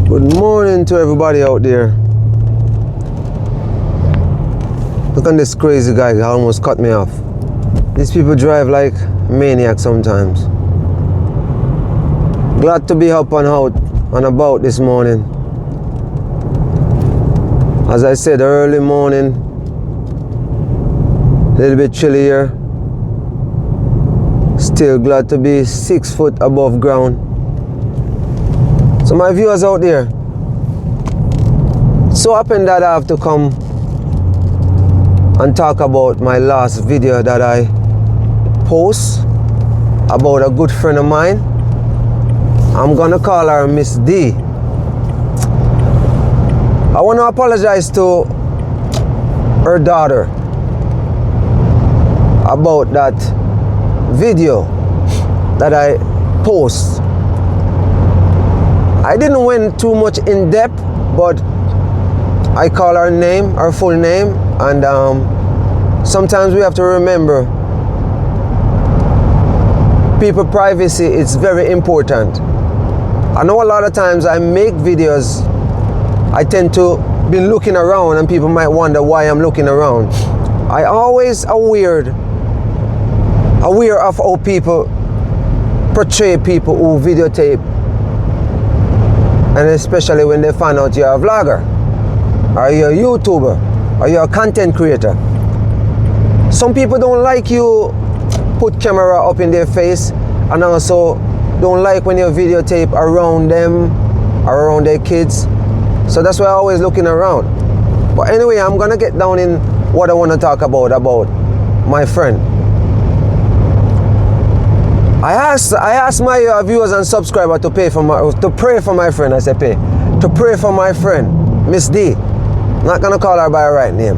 Good morning to everybody out there. Look at this crazy guy, he almost cut me off. These people drive like maniacs sometimes. Glad to be up and out and about this morning. As I said, early morning, a little bit chilly here. Still glad to be 6 foot above ground. So my viewers out there, so happened that I have to come and talk about my last video that I post about a good friend of mine. I'm gonna call her Miss D. I want to apologize to her daughter about that video that I post. I didn't went too much in depth, but I call her name, her full name, and sometimes we have to remember people's privacy is very important. I know a lot of times I make videos, I tend to be looking around and people might wonder why I'm looking around. I always aware of how people portray people who videotape, and especially when they find out you're a vlogger, or you're a YouTuber, or you're a content creator. Some people don't like you put camera up in their face, and also don't like when you videotape around them, or around their kids. So that's why I'm always looking around. But anyway, I'm gonna get down in what I want to talk about my friend. I asked my viewers and subscribers to pray for my friend. I said to pray for my friend, Miss D. I'm not gonna call her by her right name.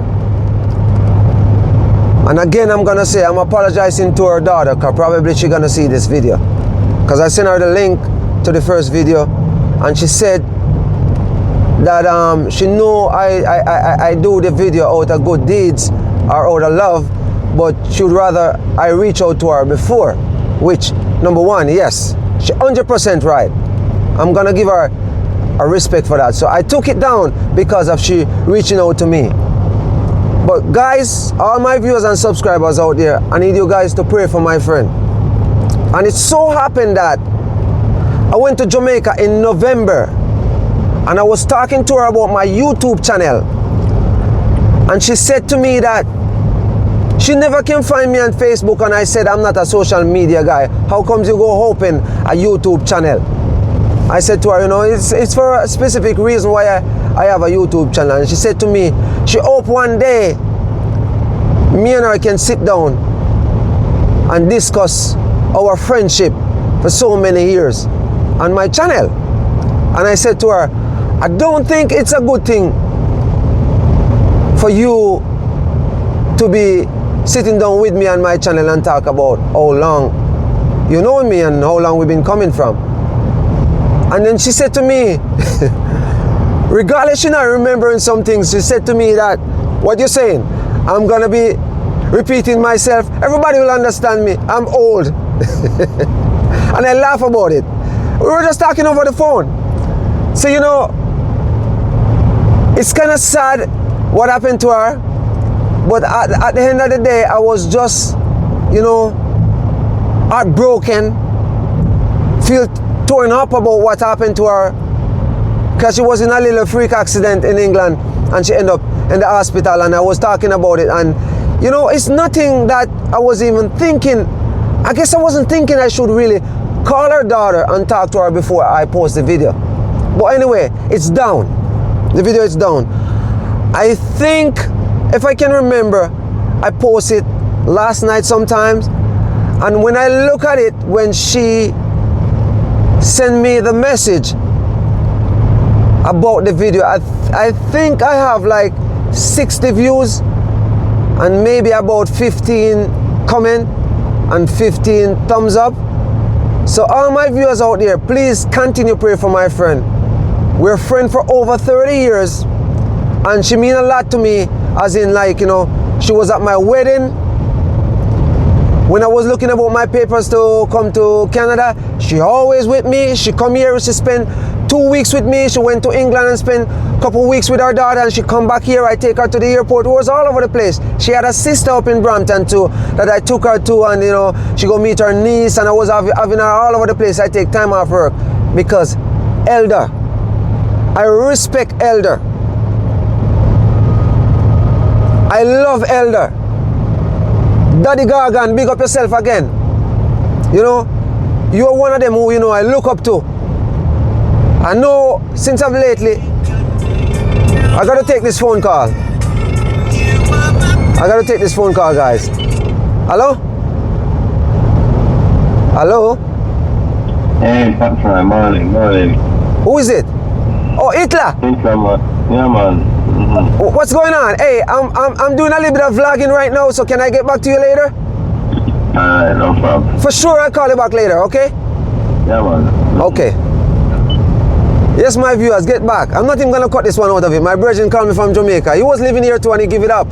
And again, I'm gonna say I'm apologizing to her daughter, because probably she's gonna see this video. Because I sent her the link to the first video, and she said that she know I do the video out of good deeds or out of love, but she would rather I reach out to her before. Which, number one, yes, she 100% right. I'm gonna give her a respect for that. So I took it down because of she reaching out to me. But guys, all my viewers and subscribers out there, I need you guys to pray for my friend. And it so happened that I went to Jamaica in November, and I was talking to her about my YouTube channel, and she said to me that she never can find me on Facebook, and I said I'm not a social media guy. How comes you go open a YouTube channel? I said to her, you know, it's for a specific reason why I have a YouTube channel. And she said to me, she hope one day me and her can sit down and discuss our friendship for so many years on my channel. And I said to her, I don't think it's a good thing for you to be sitting down with me on my channel and talk about how long you know me and how long we've been coming from. And then she said to me, regardless she not remembering some things, she said to me that, what you saying? I'm gonna be repeating myself. Everybody will understand me. I'm old. And I laugh about it. We were just talking over the phone. So you know, it's kind of sad what happened to her. But at the end of the day, I was just, you know, heartbroken, feel torn up about what happened to her, because she was in a little freak accident in England and she ended up in the hospital, and I was talking about it, and you know, it's nothing that I was even thinking. I guess I wasn't thinking I should really call her daughter and talk to her before I post the video. But anyway, it's down. The video is down. I think, if I can remember, I posted last night sometimes, and when I look at it, when she sent me the message about the video, I think I have like 60 views and maybe about 15 comment and 15 thumbs up. So all my viewers out there, please continue to pray for my friend. We're friends for over 30 years, and she means a lot to me, as in, like, you know, she was at my wedding. When I was looking about my papers to come to Canada, she always with me. She come here, she spend 2 weeks with me. She went to England and spent a couple weeks with her daughter, and she come back here. I take her to the airport. It was all over the place. She had a sister up in Brampton too that I took her to, and you know, she go meet her niece, and I was having her all over the place. I take time off work because elder, I respect elder. I love elder. Daddy Gargan, big up yourself again. You know, you're one of them who, you know, I look up to. I know since of lately, I gotta take this phone call. I gotta take this phone call, guys. Hello? Hello? Hey, Patra, morning. Who is it? Oh, Hitler. Hitler, man. Yeah, man. What's going on? Hey, I'm doing a little bit of vlogging right now, so can I get back to you later? Alright, no problem. For sure, I'll call you back later, okay? Yeah, man. Okay. Yes, my viewers, get back. I'm not even gonna cut this one out of it. My brethren called me from Jamaica. He was living here too and he give it up.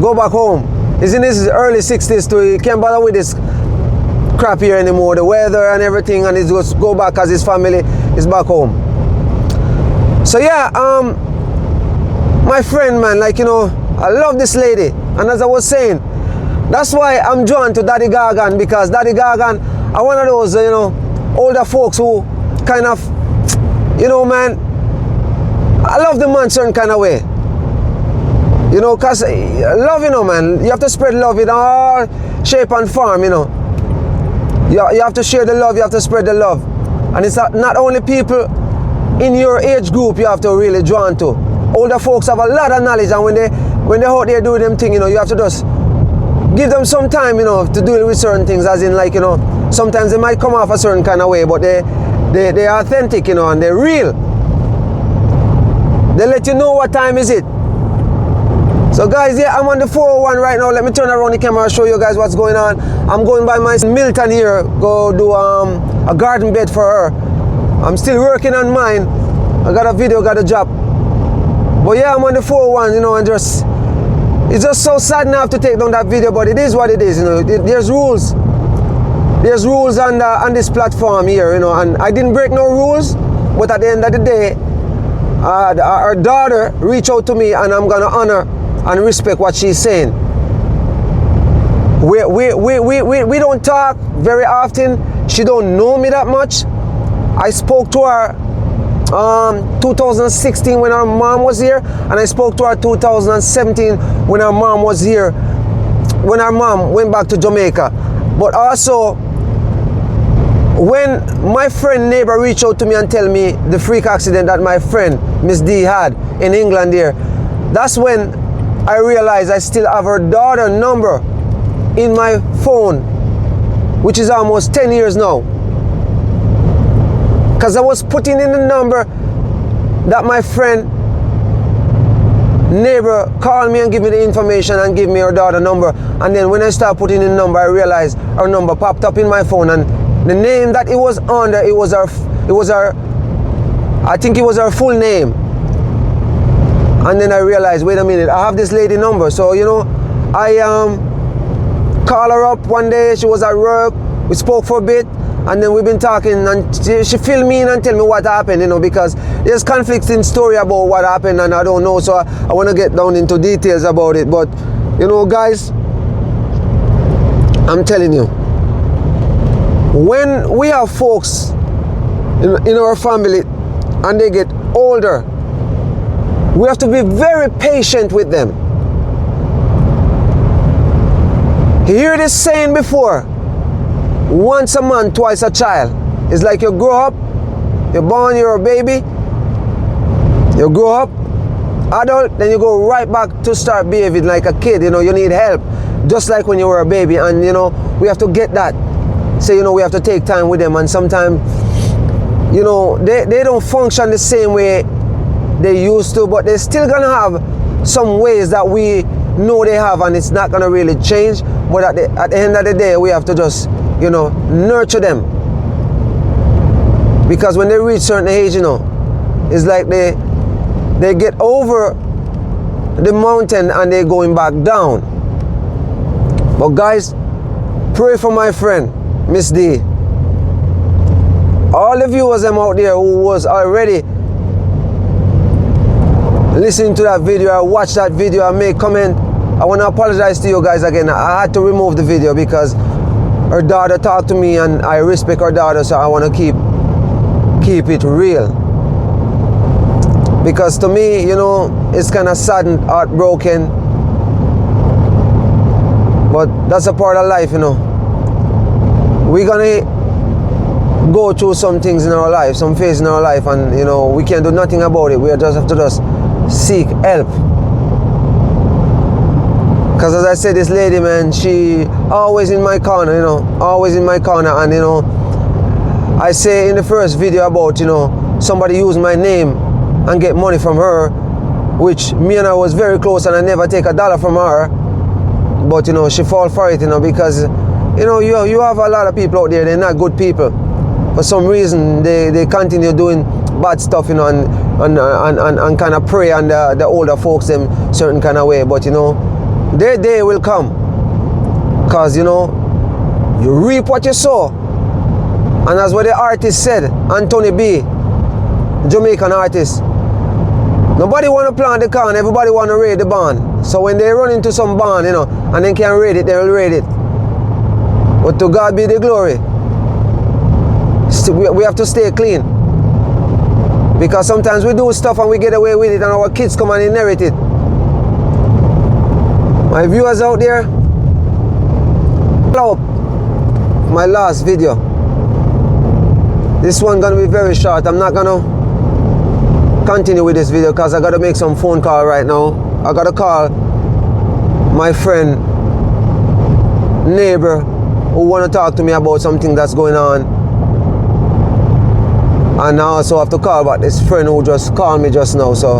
Go back home. He's in his early 60s too. He can't bother with this crap here anymore. The weather and everything, and he's just go back because his family is back home. So yeah, my friend, man, like, you know, I love this lady. And as I was saying, that's why I'm drawn to Daddy Gargan, because Daddy Gargan are one of those, you know, older folks who kind of, you know, man, I love the man certain kind of way. You know, because love, you know, man, you have to spread love in all shape and form, you know. You have to share the love, you have to spread the love. And it's not only people in your age group you have to really drawn to. Older folks have a lot of knowledge, and when they out there doing them thing, you know, you have to just give them some time, you know, to deal with certain things, as in, like, you know, sometimes they might come off a certain kind of way, but they're authentic, you know, and they're real. They let you know what time is it. So guys, yeah, I'm on the 401 right now. Let me turn around the camera and show you guys what's going on. I'm going by my Milton here, go do a garden bed for her. I'm still working on mine. I got a video, got a job. But yeah, I'm on the 401, you know, and it's just so sad now to take down that video, but it is what it is, you know. There's rules. There's rules on this platform here, you know, and I didn't break no rules, but at the end of the day, our daughter reached out to me, and I'm gonna honor and respect what she's saying. We don't talk very often. She don't know me that much. I spoke to her 2016 when her mom was here, and I spoke to her 2017 when her mom was here, when her mom went back to Jamaica. But also, when my friend neighbor reached out to me and tell me the freak accident that my friend Miss D had in England there, that's when I realized I still have her daughter number in my phone, which is almost 10 years now. Because I was putting in the number that my friend neighbor called me and give me the information and give me her daughter number. And then when I start putting in the number, I realized her number popped up in my phone, and the name that it was under, it was her, I think it was her full name. And then I realized, wait a minute, I have this lady number. So, you know, I called her up one day. She was at work. We spoke for a bit, and then we've been talking, and she filled me in and tell me what happened, you know, because there's conflicting story about what happened, and I don't know, so I want to get down into details about it. But, you know, guys, I'm telling you, when we have folks in our family and they get older, we have to be very patient with them. You hear this saying before, once a man, twice a child. It's like you grow up, you're born, you're a baby, you grow up, adult, then you go right back to start behaving like a kid. You know, you need help, just like when you were a baby. And, you know, we have to get that. So, you know, we have to take time with them, and sometimes, you know, they don't function the same way they used to, but they're still gonna have some ways that we know they have, and it's not gonna really change. But at the end of the day, we have to just, you know, nurture them, because when they reach certain age, you know, it's like they get over the mountain and they're going back down. But guys, pray for my friend Miss D. all the viewers them out there who was already listening to that video or watch that video and make comment, I want to apologize to you guys again. I had to remove the video because her daughter talked to me and I respect her daughter, so I want to keep it real. Because to me, you know, it's kind of sad and heartbroken, but that's a part of life, you know. We're gonna go through some things in our life, some phase in our life, and you know, we can't do nothing about it. We just have to just seek help. Because as I said, this lady, man, she always in my corner, you know, always in my corner. And you know, I say in the first video about, you know, somebody used my name and get money from her, which me and her was very close and I never take a dollar from her. But you know, she fall for it, you know, because you know, you have a lot of people out there, they're not good people. For some reason they continue doing bad stuff, you know, and kind of prey on the older folks them certain kind of way. But you know, their day will come, because you know, you reap what you sow. And as what the artist said, Anthony B, Jamaican artist, nobody want to plant the corn, everybody want to raid the barn. So when they run into some barn, you know, and they can't raid it, they will raid it. But to God be the glory. We have to stay clean, because sometimes we do stuff and we get away with it and our kids come and inherit it. My viewers out there, follow up my last video. This one gonna be very short. I'm not gonna continue with this video because I gotta make some phone call right now. I gotta call my friend, neighbor, who wanna talk to me about something that's going on. And I also have to call back this friend who just called me just now. So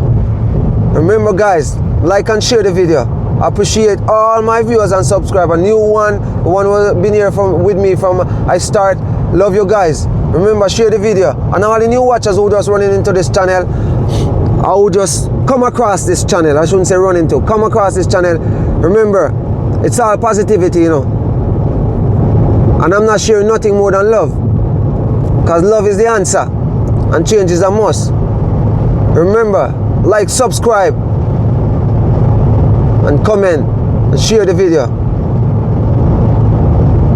remember guys, like and share the video. I appreciate all my viewers and subscribers. New one, the one who been here with me from I start. Love you guys. Remember, share the video. And all the new watchers who just running into this channel, I will just come across this channel. I shouldn't say run into, come across this channel. Remember, it's all positivity, you know. And I'm not sharing nothing more than love, because love is the answer and change is a must. Remember, like, subscribe, and comment, and share the video.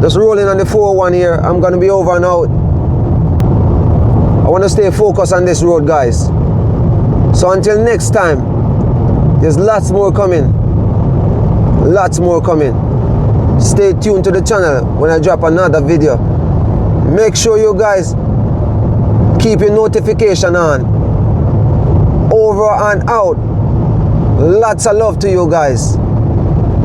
Just rolling on the 401 here. I'm gonna be over and out. I want to stay focused on this road, guys. So until next time, there's lots more coming. Lots more coming. Stay tuned to the channel when I drop another video. Make sure you guys keep your notification on. Over and out. Lots of love to you guys.